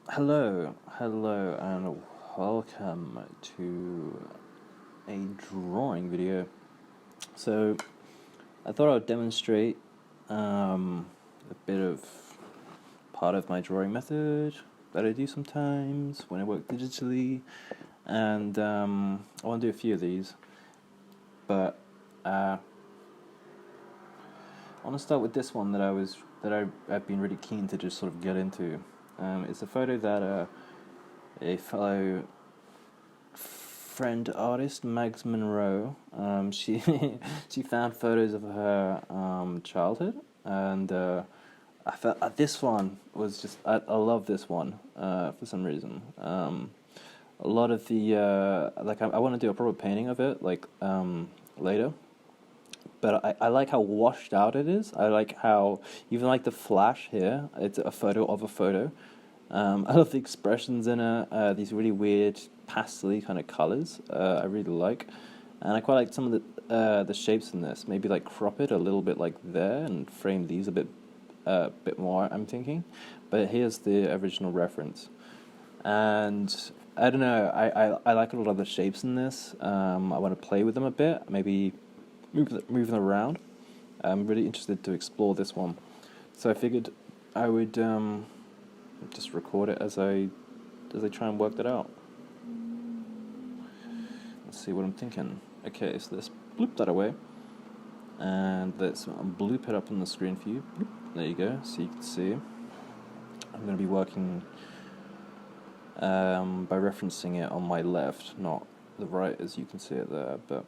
Hello, and welcome to a drawing video. So, I thought I would demonstrate a bit of part of my drawing method that I do sometimes when I work digitally, and I want to do a few of these, but I want to start with this one I've been really keen to just sort of get into. It's a photo that a fellow friend artist, Mags Monroe. She she found photos of her childhood, and I felt this one was just I love this one for some reason. A lot of the I want to do a proper painting of it later, but I like how washed out it is. I like how even like the flash here, it's a photo of a photo. I love the expressions in it. These really weird pastel kind of colors. I really like, and I quite like some of the shapes in this. Maybe like crop it a little bit like there and frame these a bit more. I'm thinking, but here's the original reference, and I don't know. I like a lot of the shapes in this. I want to play with them a bit. Maybe move them around. I'm really interested to explore this one, so I figured I would just record it as I try and work that out. Let's see what I'm thinking. Okay, so let's bloop that away, and let's bloop it up on the screen for you. Bloop. There you go, so you can see. I'm going to be working by referencing it on my left, not the right, as you can see it there. But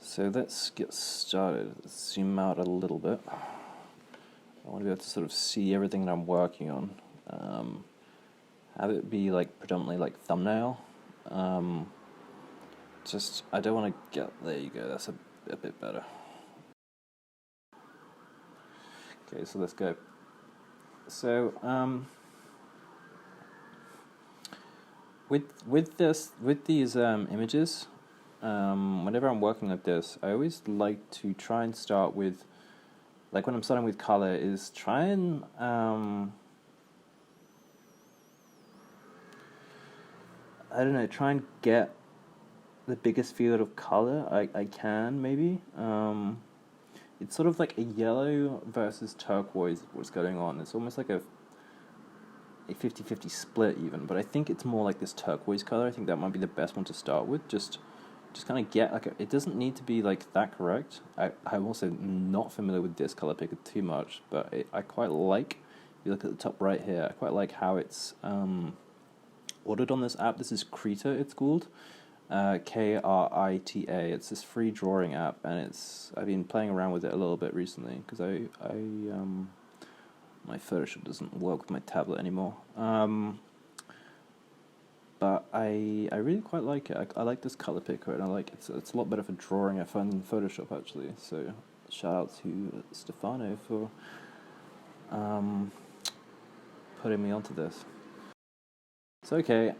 so let's get started. Let's zoom out a little bit. I want to be able to sort of see everything that I'm working on. Have it be like predominantly like thumbnail. I don't want to get, there you go, that's a bit better. Okay, so let's go. So, with these images, whenever I'm working like this, I always like to try and start with, like when I'm starting with color, is try and I don't know, try and get the biggest field of color I can, maybe. It's sort of like a yellow versus turquoise, what's going on. It's almost like a 50-50 split even, but I think it's more like this turquoise color. I think that might be the best one to start with. Just kind of get, like, it doesn't need to be like that correct. I'm also not familiar with this color picker too much, but I quite like, if you look at the top right here, I quite like how it's ordered on this app. This is Krita, it's called. Krita. It's this free drawing app, and I've been playing around with it a little bit recently because my Photoshop doesn't work with my tablet anymore. But I really quite like it. I like this color picker, and I like it's a lot better for drawing, I find, than Photoshop actually. So shout out to Stefano for putting me onto this. So okay,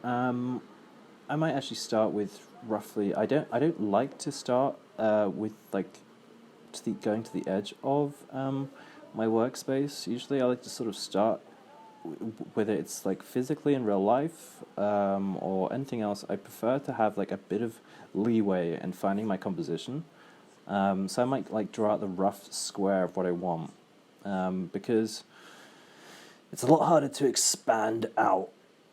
I might actually start with roughly. I don't like to start with like going to the edge of my workspace. Usually, I like to sort of start whether it's like physically in real life or anything else. I prefer to have like a bit of leeway in finding my composition. So I might like draw out the rough square of what I want because it's a lot harder to expand out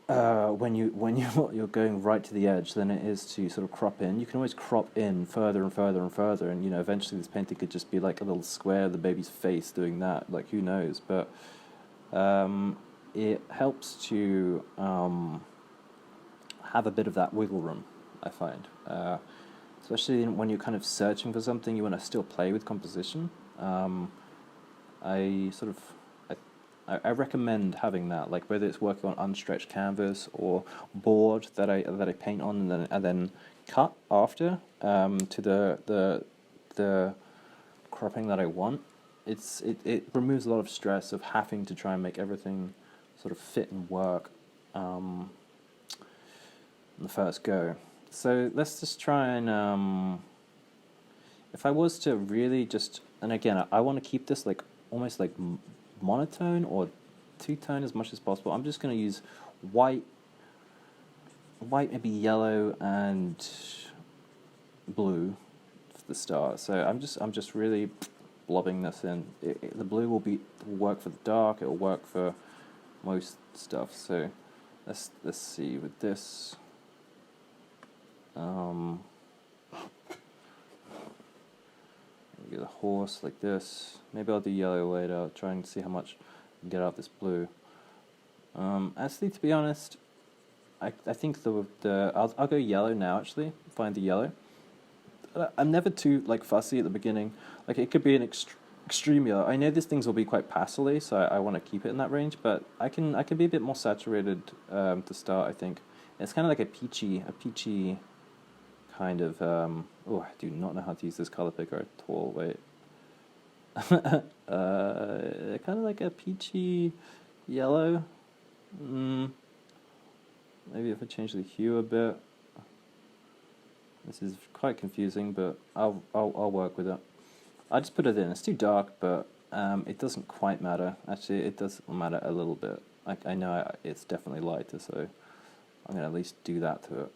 when you're going right to the edge than it is to sort of crop in. You can always crop in further and further and further, and eventually this painting could just be like a little square of the baby's face doing that. Like, who knows? But it helps to have a bit of that wiggle room, I find. Especially when you're kind of searching for something, you want to still play with composition. I recommend having that, like whether it's working on unstretched canvas or board that I paint on and then cut after to the cropping that I want. It removes a lot of stress of having to try and make everything sort of fit and work on the first go. So let's just try and if I was to really just, and again I want to keep this like almost like monotone or two-tone as much as possible. I'm just going to use white, maybe yellow and blue for the start. So I'm just really blobbing this in. The blue will work for the dark. It will work for most stuff. So let's see with this. Get a horse like this. Maybe I'll do yellow later. I'll try and see how much I can get out of this blue. Actually, to be honest, I think I'll go yellow now. Actually, find the yellow. I'm never too fussy at the beginning. Like it could be an extreme yellow. I know these things will be quite pastel-y, so I want to keep it in that range. But I can be a bit more saturated to start. I think it's kind of like a peachy kind of. Oh, I do not know how to use this color picker at all. Wait. Kind of like a peachy yellow. Maybe if I change the hue a bit. This is quite confusing, but I'll work with it. I just put it in. It's too dark, but it doesn't quite matter. Actually, it does matter a little bit. I know it's definitely lighter, so I'm gonna at least do that to it.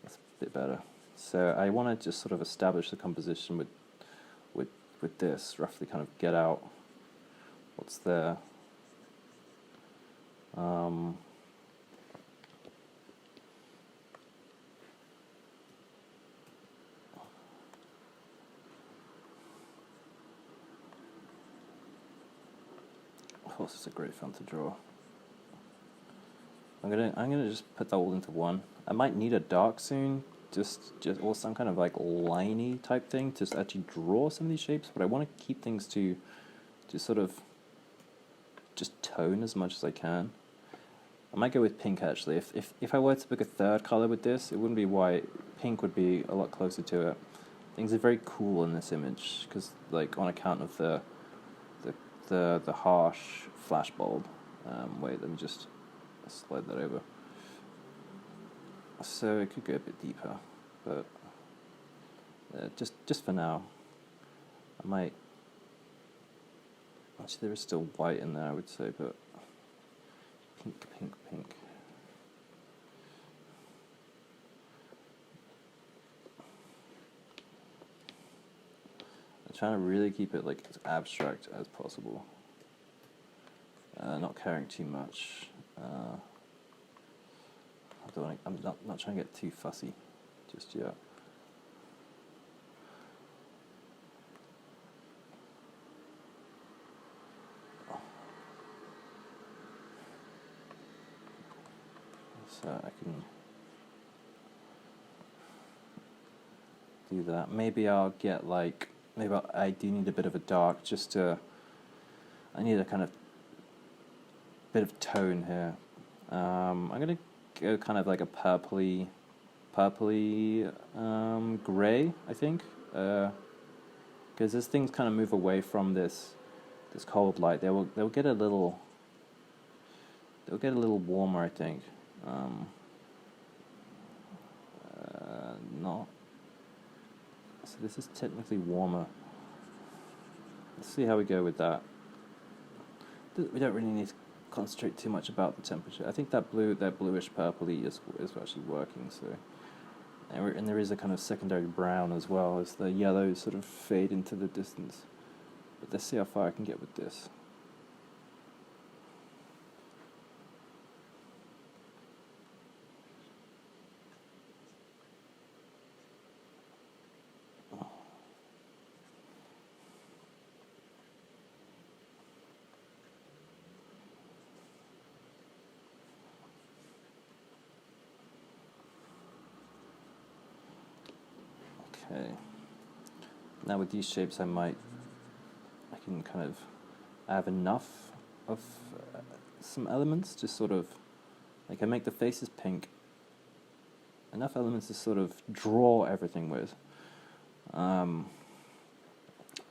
That's a bit better. So I want to just sort of establish the composition with this, roughly kind of get out what's there. Oh, this is a great font to draw. I'm gonna just put that all into one. I might need a dark soon, just or some kind of liney type thing to actually draw some of these shapes. But I want to keep things to sort of just tone as much as I can. I might go with pink actually. If I were to pick a third color with this, it wouldn't be white. Pink would be a lot closer to it. Things are very cool in this image because on account of the harsh flash bulb. Wait, let me just slide that over. So it could go a bit deeper, but just for now, I might. Actually, there is still white in there, I would say, but pink. I'm trying to really keep it as abstract as possible. Not caring too much. I'm not trying to get too fussy just yet. So I can do that. Maybe I'll get I do need a bit of a dark I need a kind of bit of tone here. I'm gonna go kind of like a purpley gray, I think, because as things kind of move away from this cold light, they'll get a little warmer, I think. Not. So this is technically warmer. Let's see how we go with that. We don't really need to concentrate too much about the temperature. I think that bluish purpley is actually working. So, and there is a kind of secondary brown as well as the yellows sort of fade into the distance. But let's see how far I can get with this. Okay. Now with these shapes, I can kind of have enough of some elements, just sort of, I make the faces pink, enough elements to sort of draw everything with. I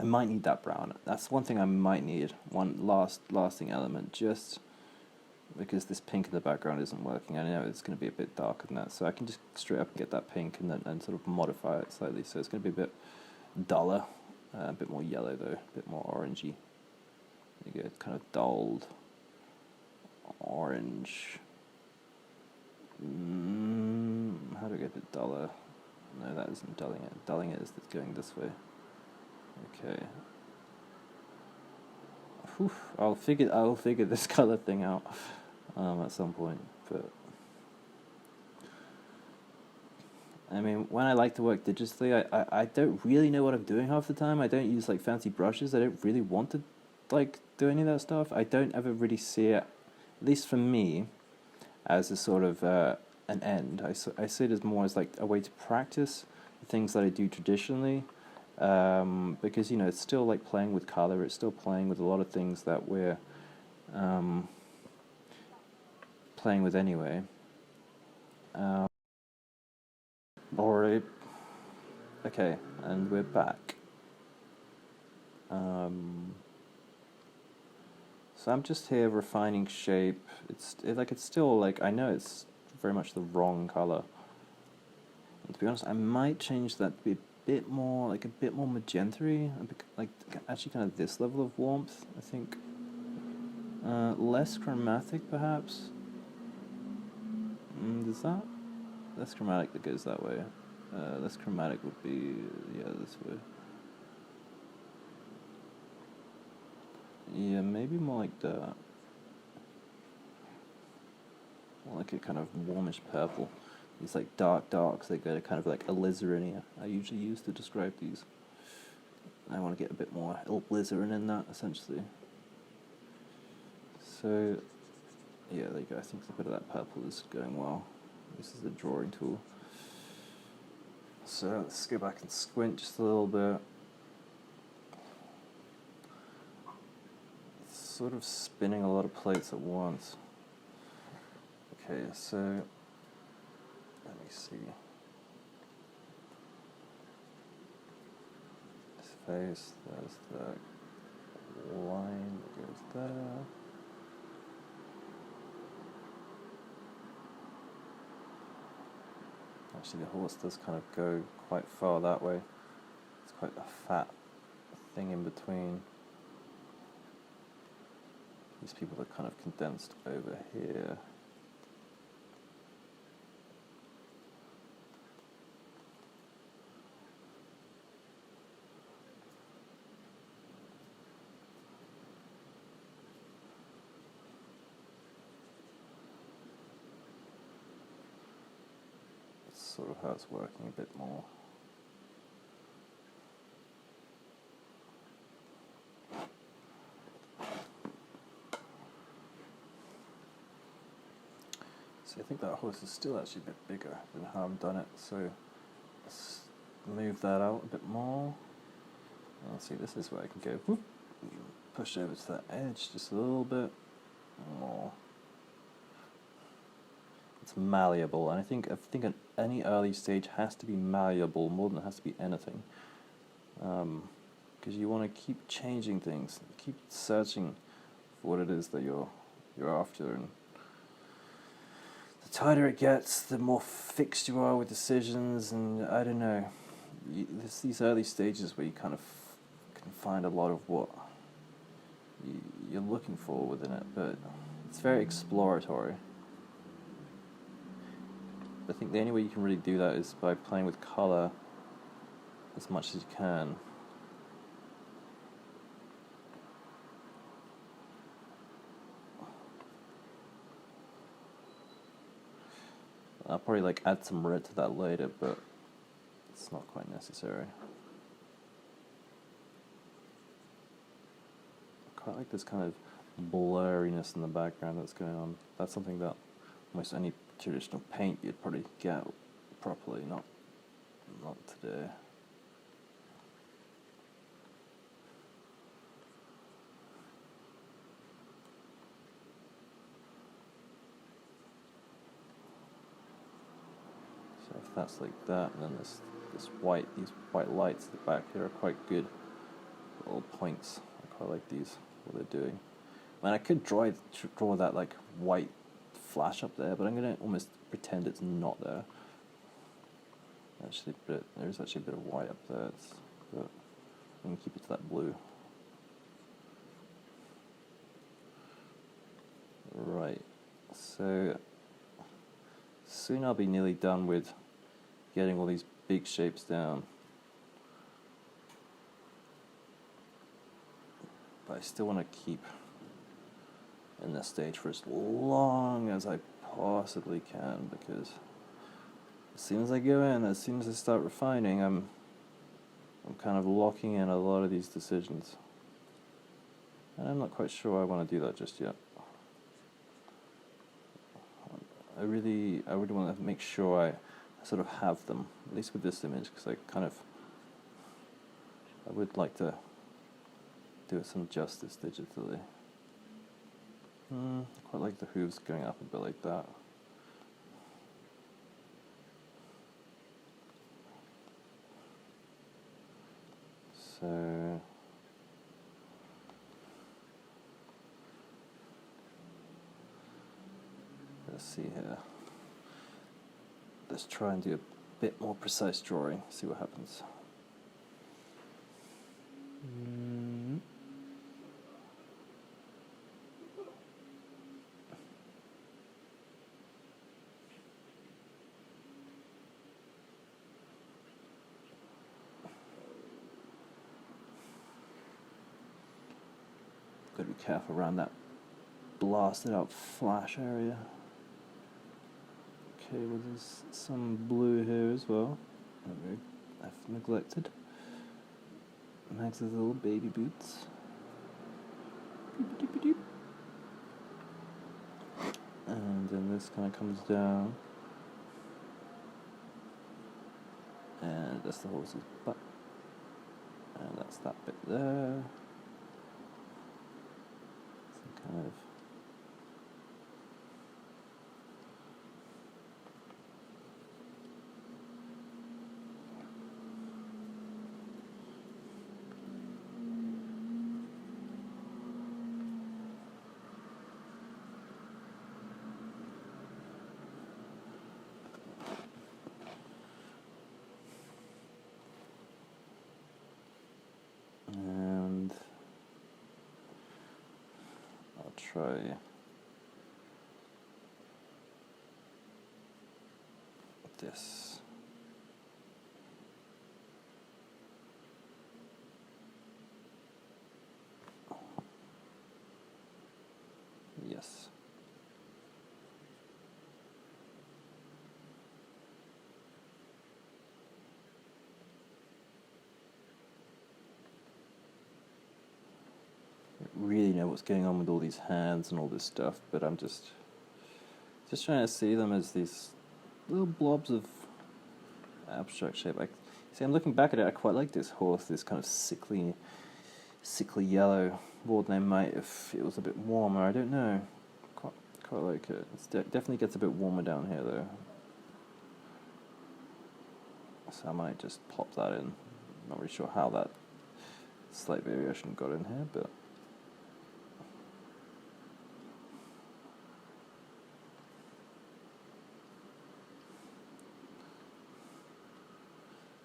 might need that brown. That's one thing I might need, one lasting element, just because this pink in the background isn't working. I know it's going to be a bit darker than that, so I can just straight up get that pink and sort of modify it slightly, so it's going to be a bit duller, a bit more yellow though, a bit more orangey. You get kind of dulled orange. How do I get a bit duller? No, that isn't dulling it. Dulling it is going this way. Okay. Whew, I'll figure this color thing out at some point. But I mean, when I like to work digitally, I don't really know what I'm doing half the time. I don't use like fancy brushes. I don't really want to like do any of that stuff. I don't ever really see it, at least for me, as a sort of an end. I see it as more as like a way to practice the things that I do traditionally, because you know it's still like playing with color. It's still playing with a lot of things that we're playing with anyway. Alright, okay, and we're back. So I'm just here refining shape. It's still like I know it's very much the wrong color. And to be honest, I might change that to be a bit more magenta-y, like actually kind of this level of warmth. I think less chromatic perhaps. Does that less chromatic that goes that way? Less chromatic would be this way. Yeah, maybe more like that. More like a kind of warmish purple. These like darks, they go to kind of like alizarin. I usually use to describe these. I want to get a bit more alizarin in that, essentially. So, yeah, there you go. I think a bit of that purple is going well. This is the drawing tool. So let's go back and squint just a little bit. It's sort of spinning a lot of plates at once. Okay, so let me see. This face, there's the line that goes there. Actually, the horse does kind of go quite far that way. It's quite a fat thing in between. These people are kind of condensed over here. That's sort of how it's working a bit more. So I think that horse is still actually a bit bigger than how I've done it, so let's move that out a bit more. See, this is where I can go whoop, push over to that edge just a little bit more. It's malleable, and I think any early stage has to be malleable more than it has to be anything, because you want to keep changing things, keep searching for what it is that you're after, and the tighter it gets, the more fixed you are with decisions, and I don't know. There's these early stages where you kind of can find a lot of what you're looking for within it, but it's very exploratory. I think the only way you can really do that is by playing with color as much as you can. I'll probably like add some red to that later, but it's not quite necessary. I quite like this kind of blurriness in the background that's going on. That's something that almost any traditional paint you'd probably get properly, not today. So if that's like that, and then these white lights at the back here are quite good little points. I quite like these, what they're doing. I mean, I could draw that like white flash up there, but I'm going to almost pretend it's not there. Actually, but there's actually a bit of white up there, but I'm going to keep it to that blue. So soon I'll be nearly done with getting all these big shapes down. But I still want to keep in this stage for as long as I possibly can, because as soon as I go in, as soon as I start refining, I'm kind of locking in a lot of these decisions. And I'm not quite sure I want to do that just yet. I really want to make sure I sort of have them, at least with this image, because I would like to do it some justice digitally. I quite like the hooves going up a bit like that. So let's see here. Let's try and do a bit more precise drawing, see what happens. Gotta be careful around that blasted out flash area. Okay, well there's some blue here as well. I've neglected. Max's little baby boots. And then this kind of comes down. And that's the horse's butt. And that's that bit there. Some kind of and I'll try this. Yes. I don't really know what's going on with all these hands and all this stuff, but I'm just trying to see them as these little blobs of abstract shape. I'm looking back at it, I quite like this horse, this kind of sickly yellow, more than I might if it was a bit warmer. I don't know. Quite like it. It definitely gets a bit warmer down here though. So I might just pop that in. Not really sure how that slight variation got in here, but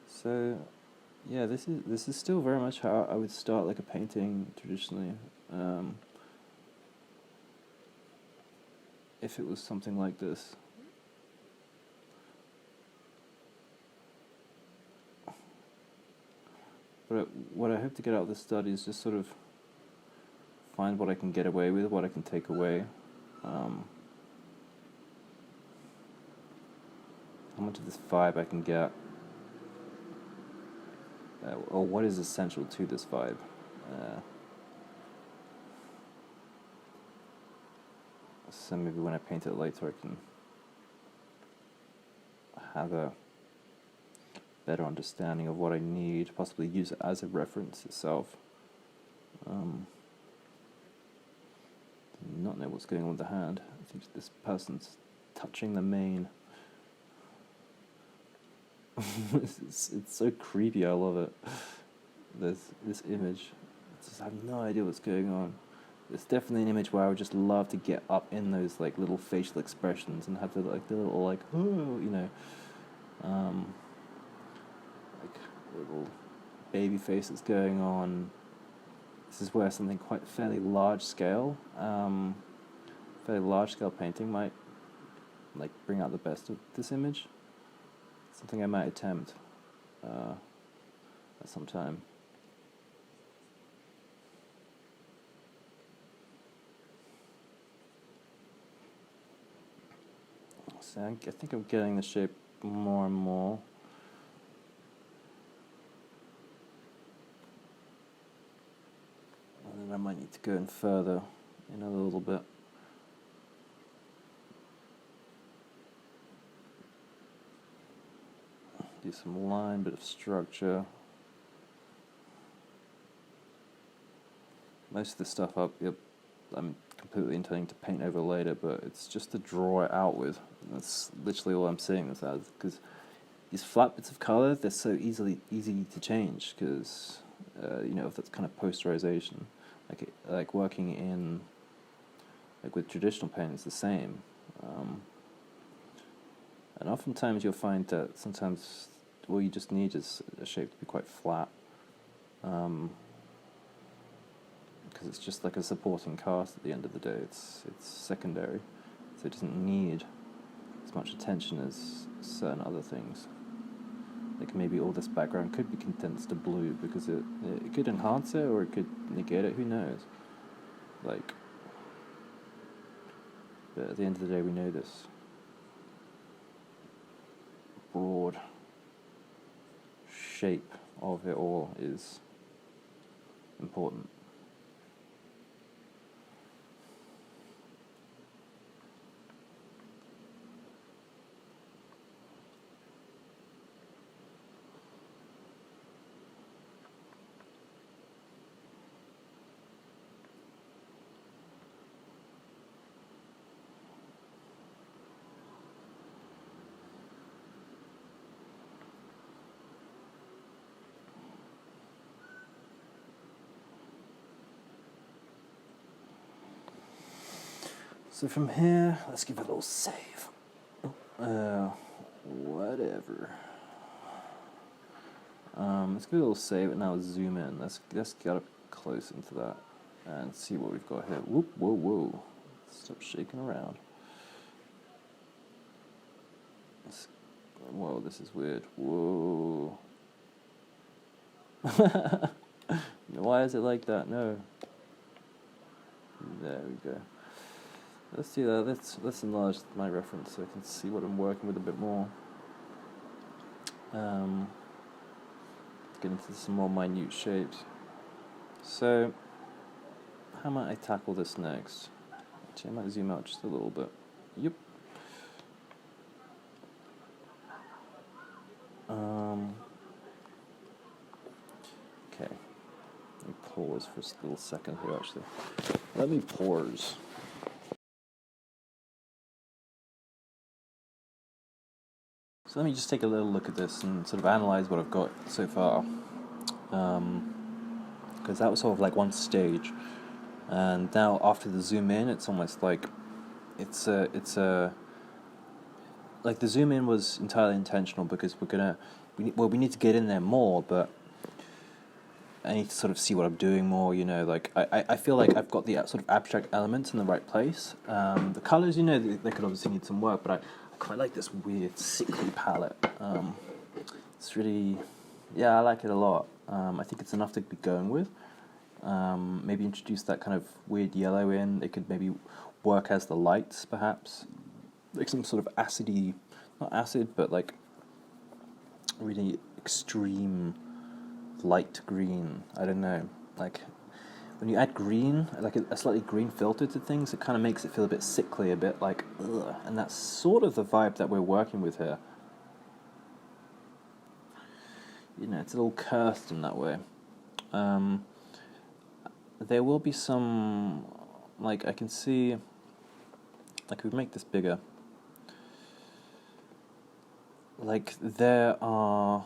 so yeah, this is still very much how I would start like a painting traditionally. If it was something like this. But what I hope to get out of this study is just sort of find what I can get away with, what I can take away. How much of this vibe I can get. Or what is essential to this vibe. So maybe when I paint it later I can have a better understanding of what I need, possibly use it as a reference itself. Not know what's going on with the hand. I think this person's touching the mane. it's so creepy, I love it. This image. I have no idea what's going on. It's definitely an image where I would just love to get up in those like little facial expressions and have the little like like little baby faces going on. This is where something quite fairly large scale fairly large-scale painting might like bring out the best of this image. Something I might attempt at some time. So I think I'm getting the shape more and more. And then I might need to go in further in a little bit. Do some line, bit of structure. Most of this stuff I'm completely intending to paint over later, but it's just to draw it out with. That's literally all I'm seeing this as, because these flat bits of color, they're so easy to change, because if that's kind of posterization, like working in with traditional paint, it's the same. And oftentimes you'll find that sometimes all you just need is a shape to be quite flat, because it's just like a supporting cast at the end of the day. It's secondary, so it doesn't need as much attention as certain other things. Like maybe all this background could be condensed to blue because it could enhance it or it could negate it, who knows. But at the end of the day we know this broad shape of it all is important. So from here, let's give it a little save. Whatever. Let's give it a little save and now zoom in. Let's get up close into that and see what we've got here. Whoop, whoa. Stop shaking around. Whoa, this is weird. Whoa. Why is it like that? No. There we go. Let's do that. Let's enlarge my reference so I can see what I'm working with a bit more. Get into some more minute shapes. So, how might I tackle this next? Actually, I might zoom out just a little bit. Yep. Okay. Let me pause for a little second here, actually. Let me pause. So let me just take a little look at this and sort of analyze what I've got so far. Because that was sort of like one stage. And now after the zoom in, it's almost like it's like the zoom in was entirely intentional because we need to get in there more, but I need to sort of see what I'm doing more, I feel like I've got the sort of abstract elements in the right place. The colours, they could obviously need some work, but I quite like this weird sickly palette. It's really, I like it a lot. I think it's enough to be going with. Maybe introduce that kind of weird yellow in. It could maybe work as the lights, perhaps. Like some sort of acidy, not acid, but like really extreme light green. I don't know. Like when you add green, like a slightly green filter to things, it kind of makes it feel a bit sickly, a bit like ugh. And that's sort of the vibe that we're working with here. It's a little cursed in that way. There will be some, like I can see, like we make this bigger. Like there are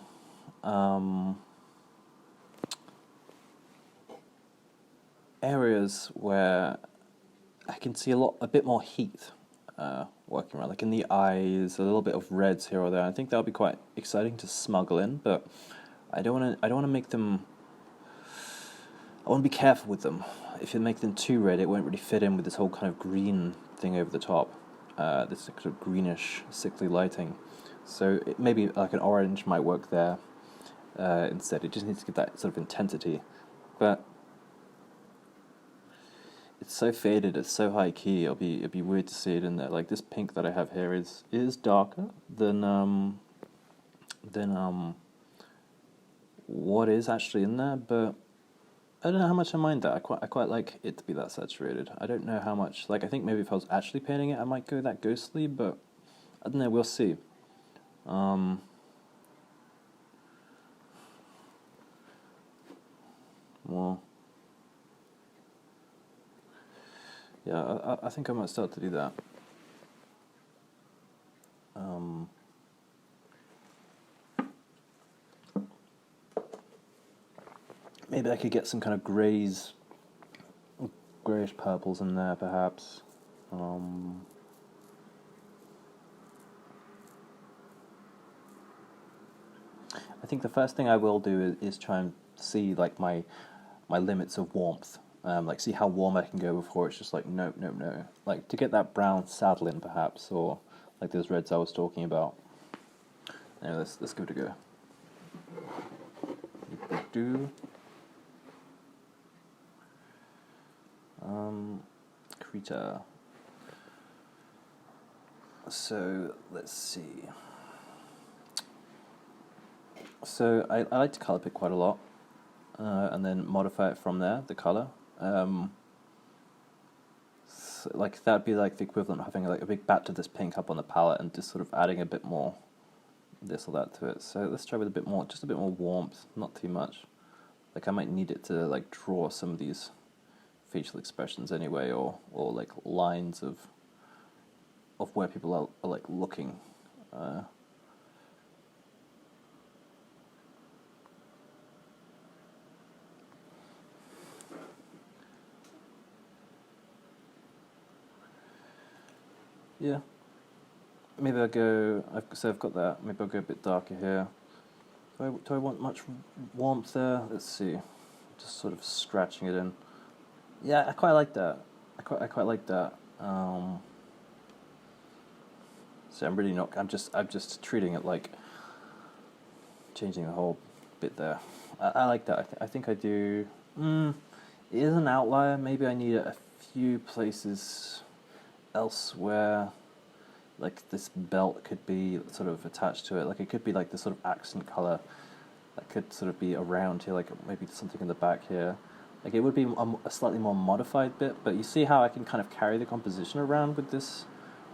areas where I can see a bit more heat working around, like in the eyes, a little bit of reds here or there. I think that would be quite exciting to smuggle in, but I don't want to make them. I want to be careful with them. If you make them too red, it won't really fit in with this whole kind of green thing over the top. This kind of greenish, sickly lighting. So maybe like an orange might work there instead. It just needs to give that sort of intensity. But it's so faded, it's so high key. It'd be weird to see it in there. Like this pink that I have here is darker than what is actually in there, but I don't know how much I mind that. I quite like it to be that saturated. I don't know how much. Like I think maybe if I was actually painting it, I might go that ghostly, but I don't know. We'll see. Well, yeah, I think I might start to do that. Maybe I could get some kind of greyish purples in there, perhaps. I think the first thing I will do is try and see like my limits of warmth. Like see how warm I can go before it's just like no. Like to get that brown saddle in perhaps, or like those reds I was talking about. Anyway, let's give it a go. Do Krita. So let's see. So I like to color pick quite a lot, and then modify it from there. The color, so like that'd be like the equivalent of having like a big batch of this pink up on the palette and just sort of adding a bit more this or that to it. So let's try with just a bit more warmth, not too much. Like I might need it to like draw some of these facial expressions anyway, or like lines of where people are like looking. Yeah. Maybe I'll go. I've got that. Maybe I'll go a bit darker here. Do I want much warmth there? Let's see. Just sort of scratching it in. Yeah, I quite like that. I quite like that. So I'm really not. I'm just treating it like changing the whole bit there. I like that. I think I do. It is an outlier. Maybe I need a few places elsewhere. Like this belt could be sort of attached to it. Like it could be like the sort of accent color that could sort of be around here. Like maybe something in the back here. Like it would be a slightly more modified bit. But you see how I can kind of carry the composition around with this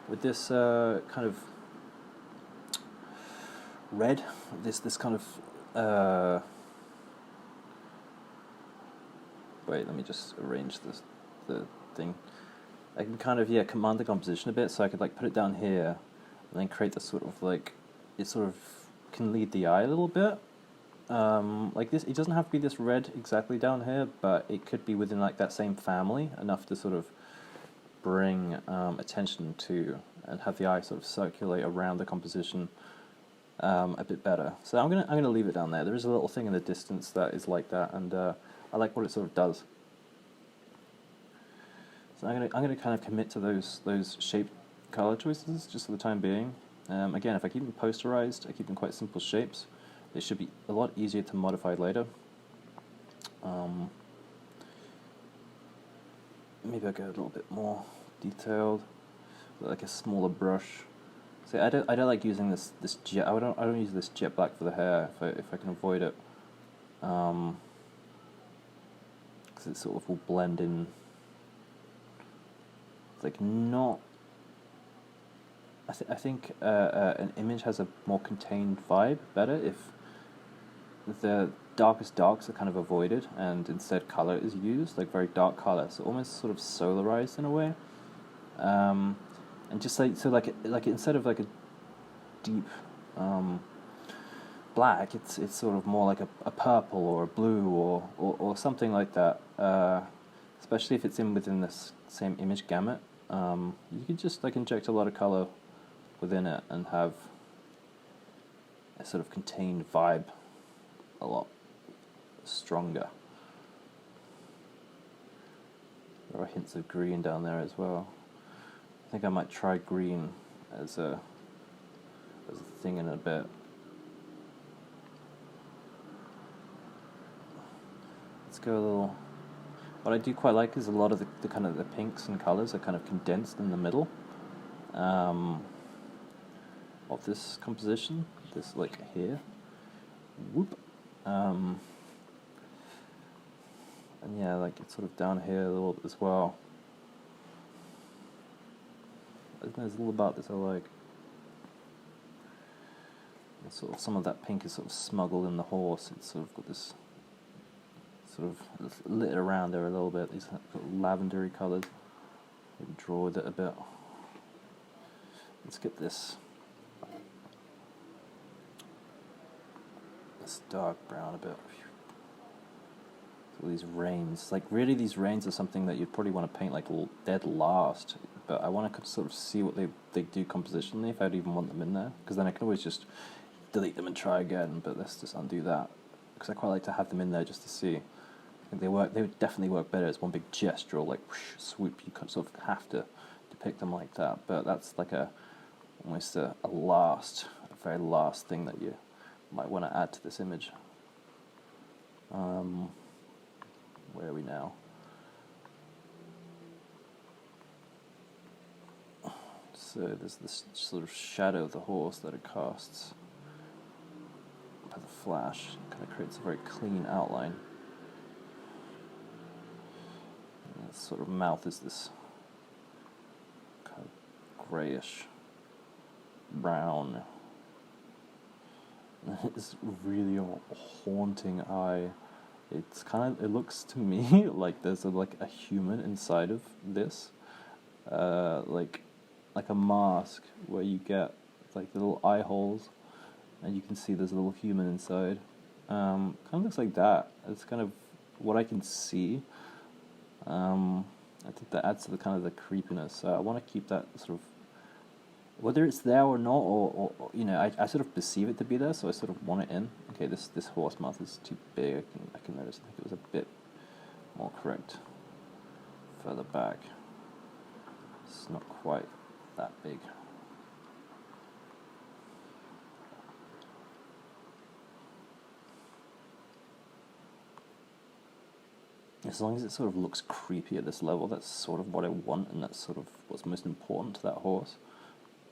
kind of red. This kind of. Wait, let me just arrange the thing. I can kind of command the composition a bit, so I could like put it down here, and then create this sort of like it sort of can lead the eye a little bit. Like this, it doesn't have to be this red exactly down here, but it could be within like that same family enough to sort of bring attention to and have the eye sort of circulate around the composition a bit better. So I'm gonna leave it down there. There is a little thing in the distance that is like that, and I like what it sort of does. So I'm gonna kind of commit to those shape color choices just for the time being. Again, if I keep them posterized, I keep them quite simple shapes. They should be a lot easier to modify later. Maybe I'll go a little bit more detailed, with like a smaller brush. See, I don't like using this jet. I don't use this jet black for the hair if I can avoid it, because it sort of will blend in. It's like not. I think an image has a more contained vibe better if the darkest darks are kind of avoided and instead color is used, like very dark color, so almost sort of solarized in a way. And just like instead of like a deep black, it's sort of more like a purple or a blue or something like that. Especially if it's within this same image gamut, you could just like inject a lot of color within it and have a sort of contained vibe a lot stronger. There are hints of green down there as well. I think I might try green as a thing in a bit. Let's go a little. What I do quite like is a lot of the kind of the pinks and colors are kind of condensed in the middle of this composition. This like here, whoop, and yeah, like it's sort of down here a little bit as well. There's a little about this I like. And sort of some of that pink is sort of smuggled in the horse. It's sort of got this sort of lit around there a little bit. These lavendery colours. Maybe draw with it a bit. Let's get this dark brown a bit. So these reins, like really, these reins are something that you'd probably want to paint like dead last. But I want to sort of see what they do compositionally, if I'd even want them in there, because then I can always just delete them and try again. But let's just undo that, because I quite like to have them in there just to see. I think they would definitely work better as one big gestural like whoosh, swoop. You sort of have to depict them like that. But that's like almost a very last thing that you might want to add to this image. Where are we now? So there's this sort of shadow of the horse that it casts by the flash. It kind of creates a very clean outline. And its sort of mouth is this kind of grayish brown. It's really a haunting eye. It looks to me like there's like a human inside of this, like a mask where you get like the little eye holes, and you can see there's a little human inside. Kind of looks like that. It's kind of what I can see. I think that adds to the kind of the creepiness. I want to keep that sort of, whether it's there or not, or you know, I sort of perceive it to be there, so I sort of want it in. Okay, this horse mouth is too big. I can notice. I think it was a bit more correct further back. It's not quite that big. As long as it sort of looks creepy at this level, that's sort of what I want, and that's sort of what's most important to that horse.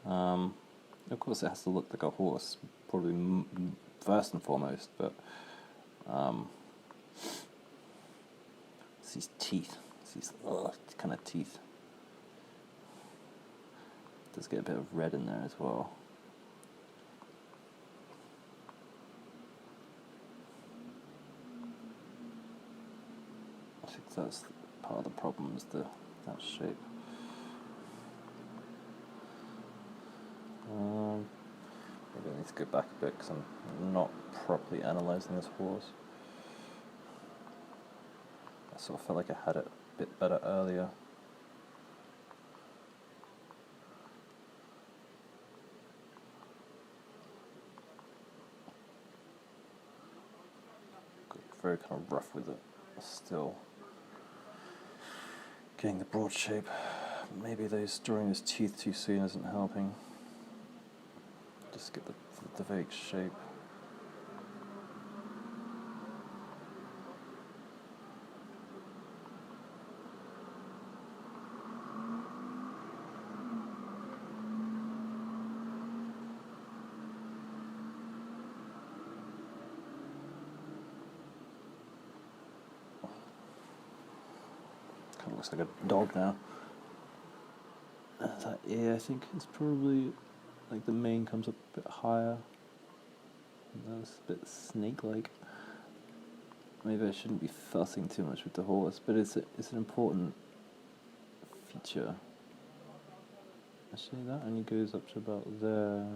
Of course, it has to look like a horse, probably first and foremost, but it's these teeth, it's these kind of teeth. It does get a bit of red in there as well. I think that's part of the problem, is that shape. Maybe I need to go back a bit because I'm not properly analysing this horse. I sort of felt like I had it a bit better earlier. Got very kind of rough with it still. Getting the broad shape. Maybe drawing his teeth too soon isn't helping. Just get the vague shape. Kind of looks like a dog now. That ear, I think, is probably like the mane comes up a bit higher. And that's a bit snake-like. Maybe I shouldn't be fussing too much with the horse, but it's an important feature. Actually, that only goes up to about there.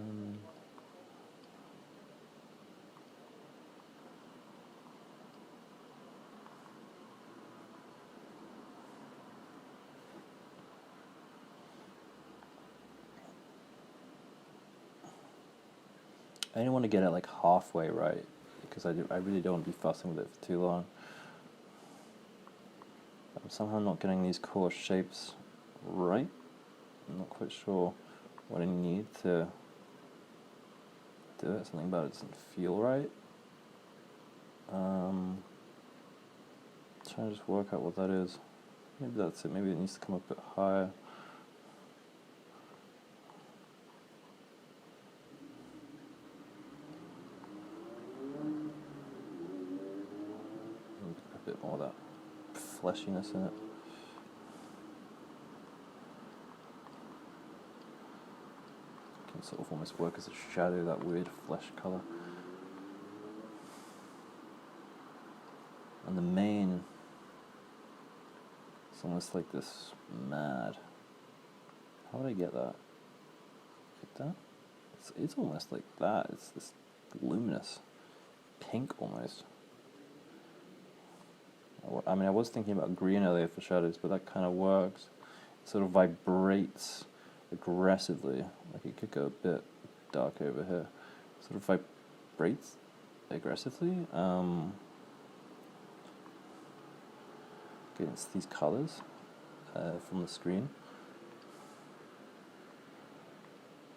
I only want to get it like halfway right, because I really don't want to be fussing with it for too long. I'm somehow not getting these core shapes right. I'm not quite sure what I need to do it. Something about it doesn't feel right. Trying to just work out what that is. Maybe that's it. Maybe it needs to come up a bit higher. A bit more of that fleshiness in it. Can sort of almost work as a shadow, that weird flesh colour. And the mane, it's almost like this mad. How would I get that? Like that? It's almost like that. It's this luminous pink almost. I mean, I was thinking about green earlier for shadows, but that kind of works. It sort of vibrates aggressively. Like it could go a bit dark over here. Sort of vibrates aggressively against these colors from the screen.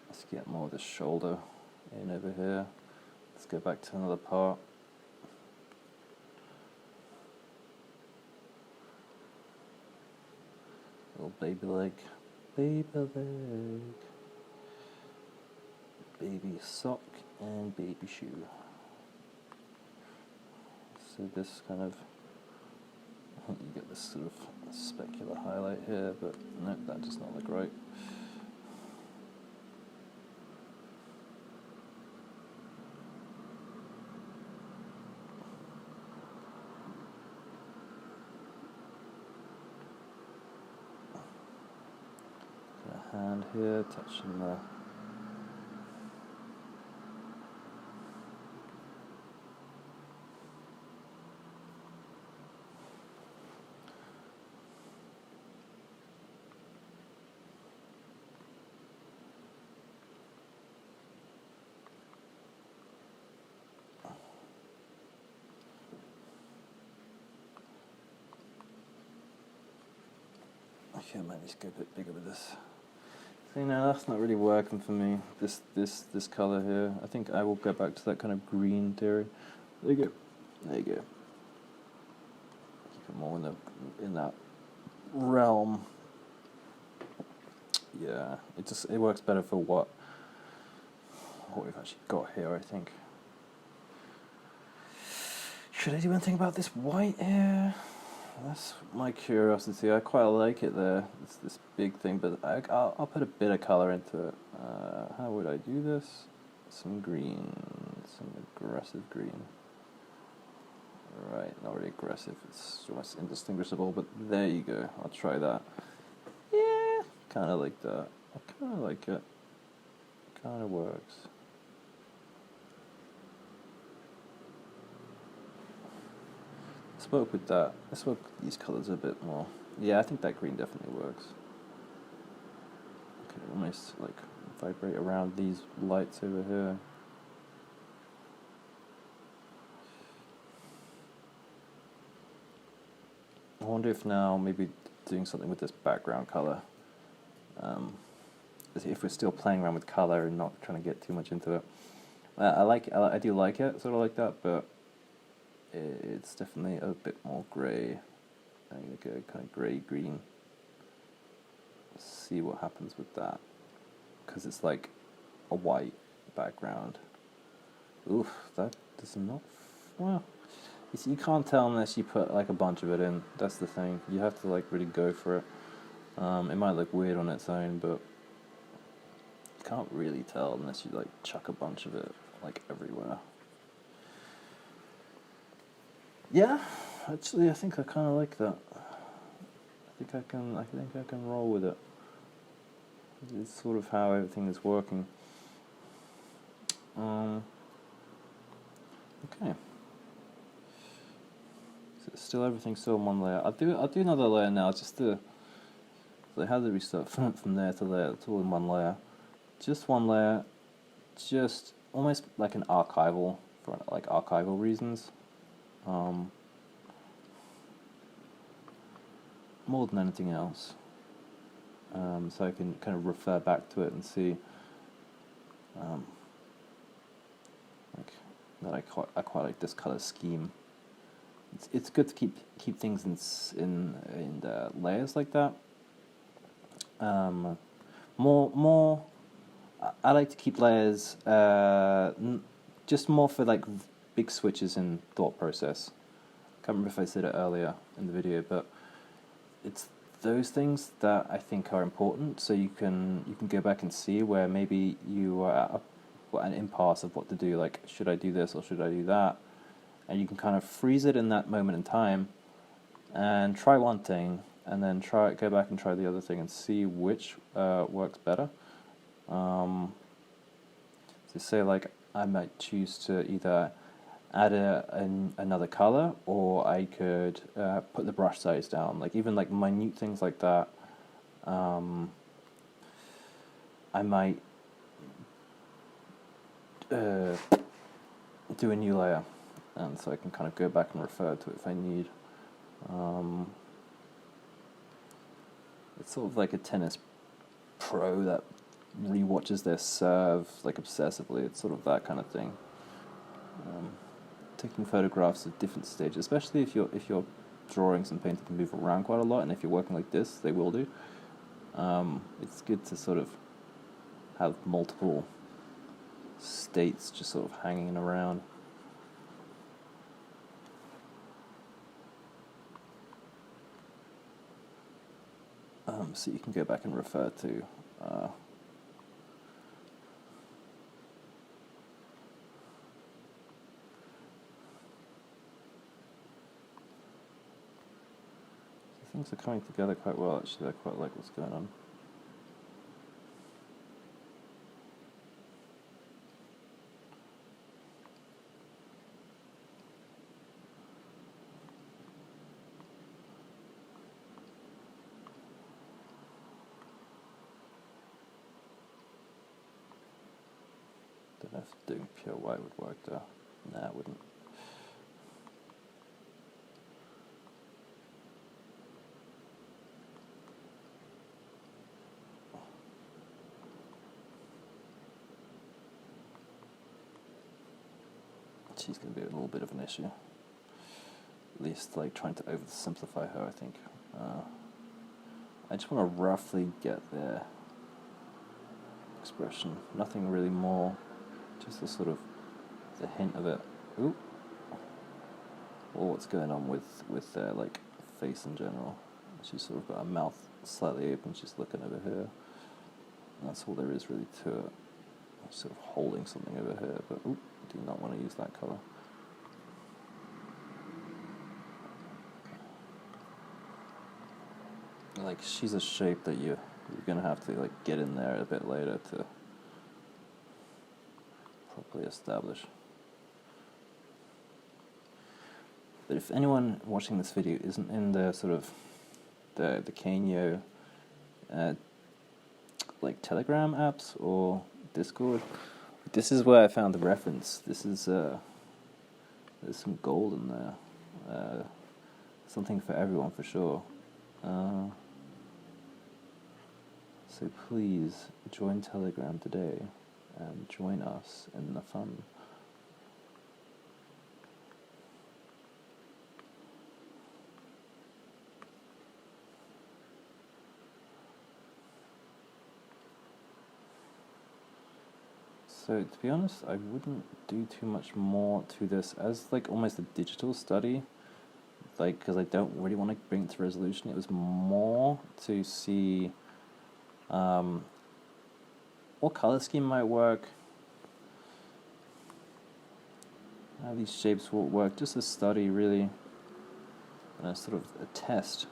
Let's get more of the shoulder in over here. Let's go back to another part. Little baby leg, baby sock, and baby shoe. So this kind of, you get this sort of specular highlight here, but no, that does not look right. Got a hand here touching the okay, I might need to go a bit bigger with this. See, now that's not really working for me. This color here. I think I will go back to that kind of green theory. There you go. There you go. Keep it more in that realm. Yeah, it works better for what we've actually got here, I think. Should I do anything about this white here? That's my curiosity. I quite like it there. It's this big thing, but I'll put a bit of colour into it. How would I do this? Some green, some aggressive green. Right, not really aggressive. It's almost indistinguishable, but there you go. I'll try that. Yeah, kind of like that. I kind of like it. Kind of works. Let's work with that. Let's work with these colours a bit more. Yeah, I think that green definitely works. I can almost like vibrate around these lights over here. I wonder if now maybe doing something with this background colour. If we're still playing around with colour and not trying to get too much into it. I do like it, sort of like that, but it's definitely a bit more grey. I'm going to go kind of grey-green. See what happens with that. Because it's like a white background. Oof, that does not... Well, you see, you can't tell unless you put like a bunch of it in. That's the thing. You have to like really go for it. It might look weird on its own, but you can't really tell unless you like chuck a bunch of it like everywhere. Yeah, actually, I think I kind of like that. I think I can roll with it. It's sort of how everything is working. Okay. So still everything's still in one layer. I'll do another layer now, just to. So how did we start from there to there? It's all in one layer. Just one layer. Just almost like an archival for like archival reasons. more than anything else. So I can kind of refer back to it and see like that I quite like this color scheme. It's good to keep things in the layers like that. More. I like to keep layers just more for like big switches in thought process. Can't remember if I said it earlier in the video, but it's those things that I think are important. So you can go back and see where maybe you are at an impasse of what to do. Like, should I do this or should I do that? And you can kind of freeze it in that moment in time, and try one thing, and then go back and try the other thing, and see which works better. So say like I might choose to either add another color, or I could put the brush size down. Like even like minute things like that. I might do a new layer, and so I can kind of go back and refer to it if I need. It's sort of like a tennis pro that rewatches their serve like obsessively. It's sort of that kind of thing. Taking photographs of different stages, especially if you're drawings and painting can move around quite a lot, and if you're working like this, they will do. It's good to sort of have multiple states just sort of hanging around. So you can go back and refer to things are coming together quite well, actually. I quite like what's going on. Don't know if doing pure white would work there. Nah, it wouldn't. She's going to be a little bit of an issue. At least like trying to oversimplify her, I think. I just want to roughly get their expression. Nothing really more. Just the hint of it. Ooh. Or what's going on with their like face in general. She's sort of got her mouth slightly open. She's looking over here. And that's all there is really to it. Sort of holding something over here, but ooh, do not want to use that color. Like she's a shape that you're gonna have to like get in there a bit later to properly establish. But if anyone watching this video isn't in the sort of the Kanyo like Telegram apps or Discord, this is where I found the reference. This is there's some gold in there. Something for everyone for sure. So please join Telegram today and join us in the fun. So to be honest, I wouldn't do too much more to this as like almost a digital study, like because I don't really want to bring it to resolution. It was more to see what color scheme might work, how these shapes will work, just a study really, and a sort of a test.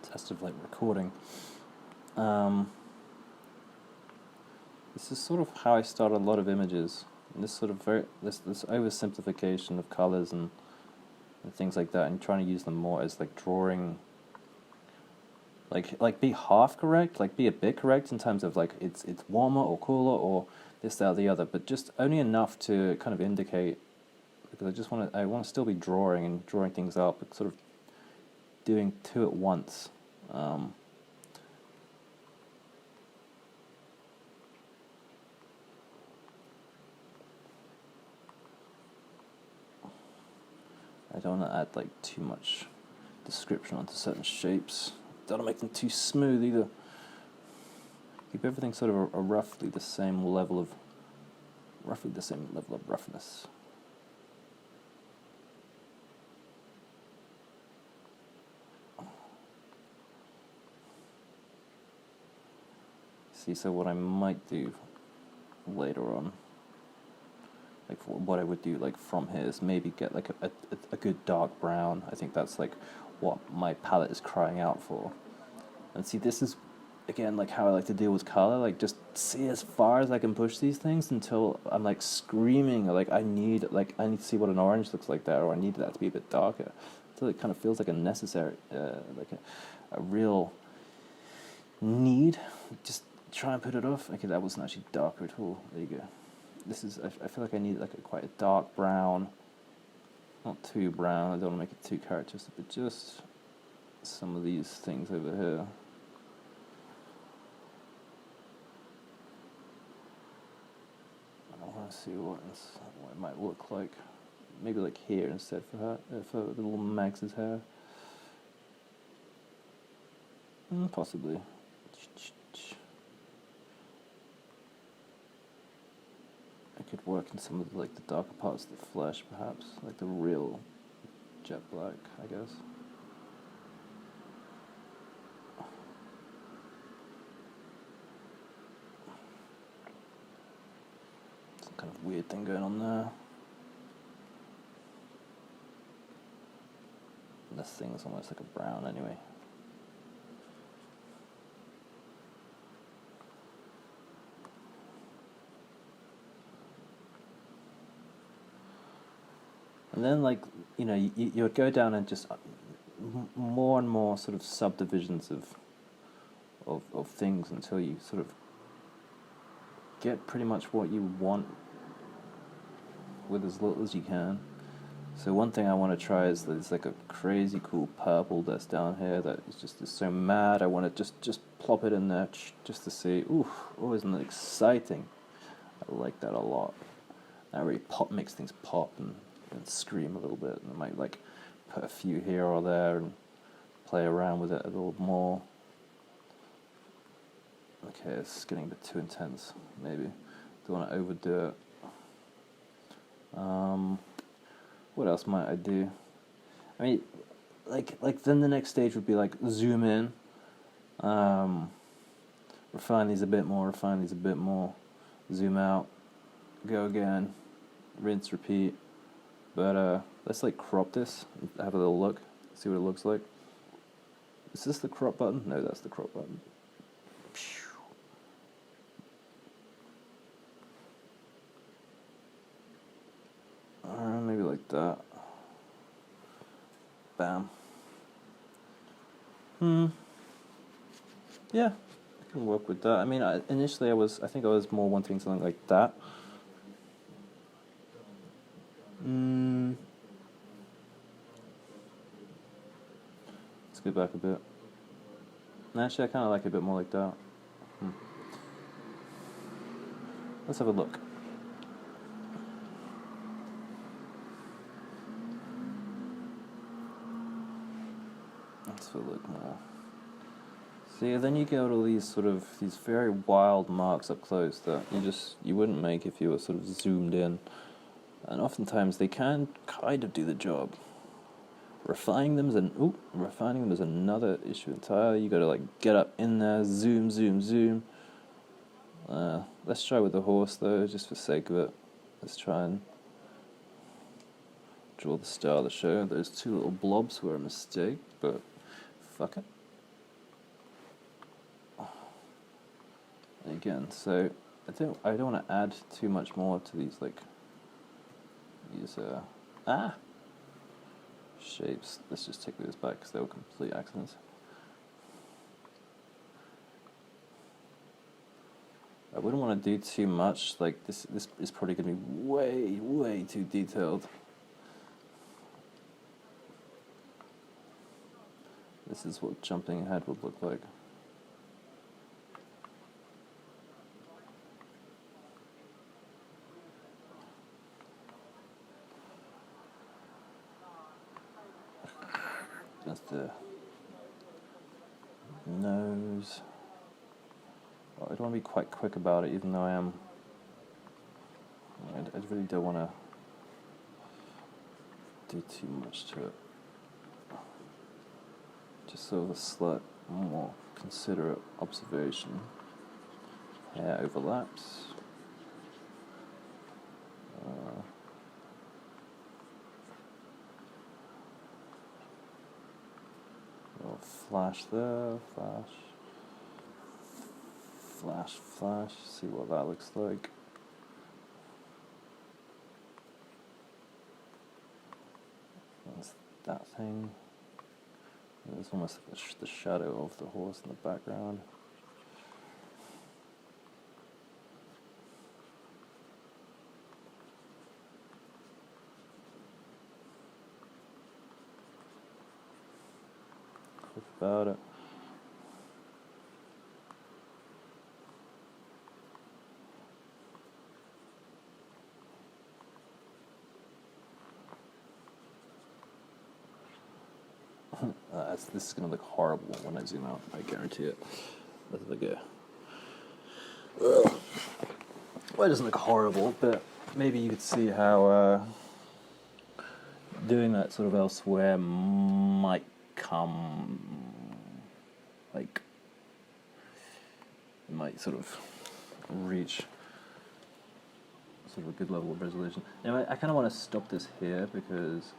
Test of like recording. This is sort of how I start a lot of images. And this sort of this oversimplification of colors and things like that, and trying to use them more as like drawing. Like be half correct, like be a bit correct in terms of like it's warmer or cooler or this, that, or the other, but just only enough to kind of indicate because I want to still be drawing things up, but sort of doing two at once. I don't want to add like too much description onto certain shapes. Don't want to make them too smooth either. Keep everything sort of a roughly the same level of roughness. See, so what I might do later on, like what I would do like from here, is maybe get like a good dark brown. I think that's like what my palette is crying out for. And see, this is again like how I like to deal with color, like just see as far as I can push these things until I'm like screaming, like I need to see what an orange looks like there, or I need that to be a bit darker, until it kind of feels like a necessary, like a real need. Just try and put it off. Okay, that wasn't actually darker at all. There you go. This is, I feel like I need like quite a dark brown, not too brown, I don't want to make it too characteristic, but just some of these things over here. I want to see what it might look like. Maybe like here instead for her, for little Max's hair. Possibly. I could work in some of like the darker parts of the flesh, perhaps, like the real jet black, I guess. Some kind of weird thing going on there. And this thing is almost like a brown anyway. And then, like, you know, you would go down and just more and more sort of subdivisions of things until you sort of get pretty much what you want with as little as you can. So one thing I want to try is there's like a crazy cool purple that's down here that is so mad. I want to just plop it in there just to see. Ooh, oh, isn't that exciting? I like that a lot. That really makes things pop and scream a little bit, and I might like put a few here or there and play around with it a little more. Okay, it's getting a bit too intense, maybe. Don't want to overdo it. What else might I do? I mean, like then the next stage would be like zoom in, refine these a bit more, zoom out, go again, rinse, repeat. But let's like crop this and have a little look, see what it looks like. Is this the crop button? No, that's the crop button. Maybe like that. Bam. Yeah, I can work with that. I mean, initially I think I was more wanting something like that. Let's go back a bit. Actually, I kind of like it a bit more like that. Let's have a look. Let's have a look more. See, then you get all these these very wild marks up close that you wouldn't make if you were sort of zoomed in. And oftentimes they can kind of do the job. Refining them is another issue entirely. You got to like get up in there, zoom. Let's try with the horse though, just for sake of it. Let's try and draw the star of the show. Those two little blobs were a mistake, but fuck it. Again, so I don't want to add too much more to these shapes. Let's just take those back because they were complete accidents. I wouldn't want to do too much. Like this is probably going to be way too detailed. This is what jumping ahead would look like. That's the nose. Well, I don't want to be quite quick about it, even though I am. I really don't want to do too much to it. Just sort of a slight more considerate observation. Hair overlaps. Little flash there, flash. Flash, flash, see what that looks like. That's that thing. There's almost like the shadow of the horse in the background. Quick about it. This is going to look horrible when I zoom out, I guarantee it. Let's look at. Well, it doesn't look horrible, but maybe you could see how doing that sort of elsewhere might come, like, it might sort of reach sort of a good level of resolution. Anyway, I kind of want to stop this here because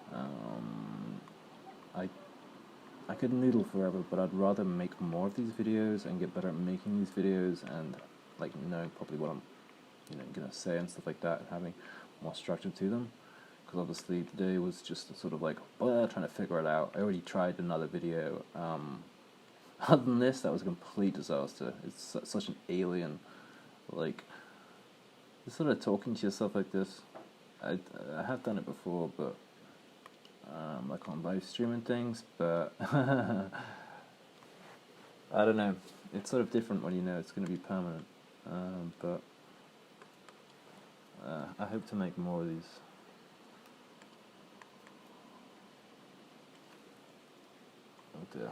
I could noodle forever, but I'd rather make more of these videos and get better at making these videos and like knowing probably what I'm gonna say and stuff like that, and having more structure to them. Because obviously today was just sort of like trying to figure it out. I already tried another video. Other than this, that was a complete disaster. It's such an alien, like, just sort of talking to yourself like this. I have done it before, but like on live streaming things, but I don't know. It's sort of different when you know it's going to be permanent. But I hope to make more of these. Oh dear.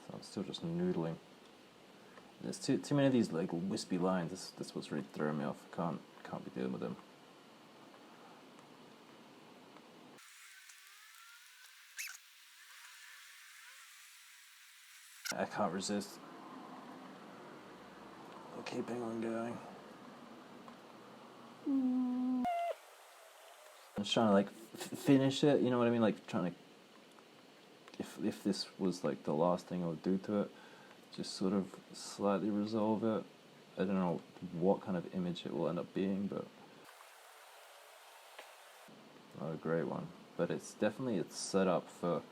So I'm still just noodling. There's too many of these like wispy lines. That's what's really throwing me off. Can't be dealing with them. I can't resist. I'm keeping on going. I'm just trying to like finish it. You know what I mean? Like trying to. If this was like the last thing I would do to it, just sort of slightly resolve it. I don't know what kind of image it will end up being, but not a great one. But it's set up for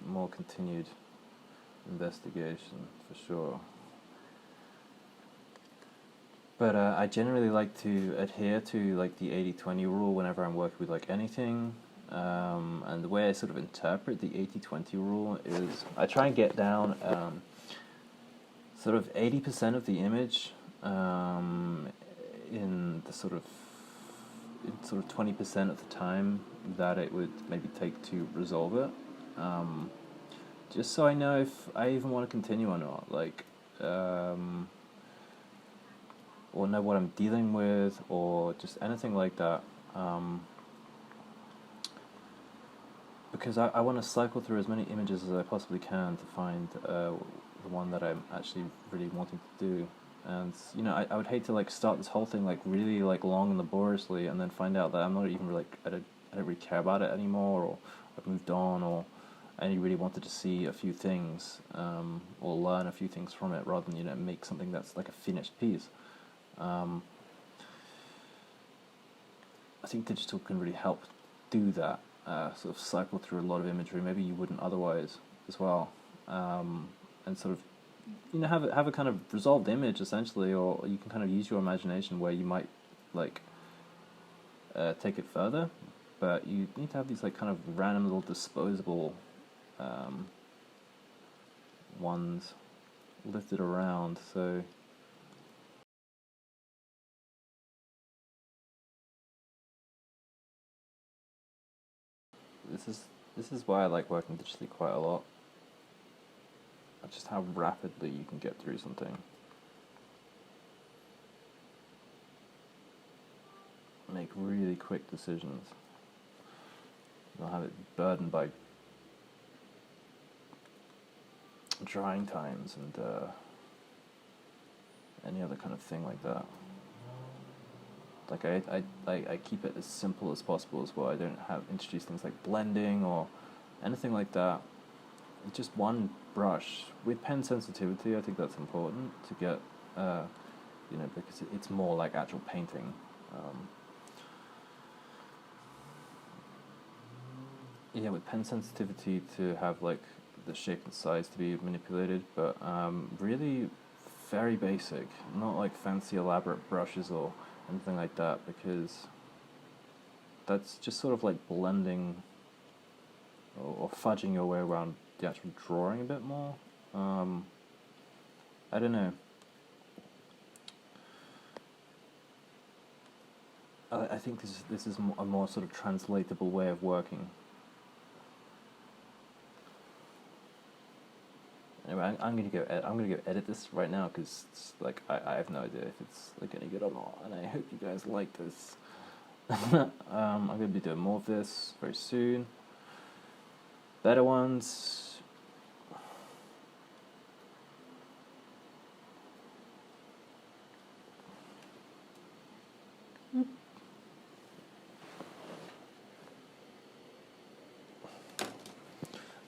more continued investigation for sure. But I generally like to adhere to like the 80-20 rule whenever I'm working with like anything. And the way I sort of interpret the 80-20 rule is I try and get down sort of 80% of the image in sort of 20% of the time that it would maybe take to resolve it. Just so I know if I even want to continue or not, like, or know what I'm dealing with, or just anything like that. Because I want to cycle through as many images as I possibly can to find the one that I'm actually really wanting to do. And I would hate to like start this whole thing like really like long and laboriously, and then find out that I'm not even like I don't really care about it anymore, or I've moved on, or I only really wanted to see a few things or learn a few things from it, rather than make something that's like a finished piece. I think digital can really help do that, sort of cycle through a lot of imagery maybe you wouldn't otherwise as well, and sort of have a kind of resolved image essentially, or you can kind of use your imagination where you might like take it further, but you need to have these like kind of random little disposable ones lifted around. So this is why I like working digitally quite a lot. Just how rapidly you can get through something. Make really quick decisions. You'll have it burdened by drying times and any other kind of thing like that. Like I keep it as simple as possible as well. I don't introduce things like blending or anything like that. It's just one brush with pen sensitivity. I think that's important to get, because it's more like actual painting. With pen sensitivity to have like the shape and size to be manipulated, but really very basic, not like fancy elaborate brushes or anything like that, because that's just sort of like blending or fudging your way around the actual drawing a bit more. I don't know. I think this is a more sort of translatable way of working. Anyway, I'm gonna go. I'm gonna go edit this right now because like I have no idea if it's like any good or not, and I hope you guys like this. I'm gonna be doing more of this very soon. Better ones.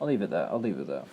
I'll leave it there.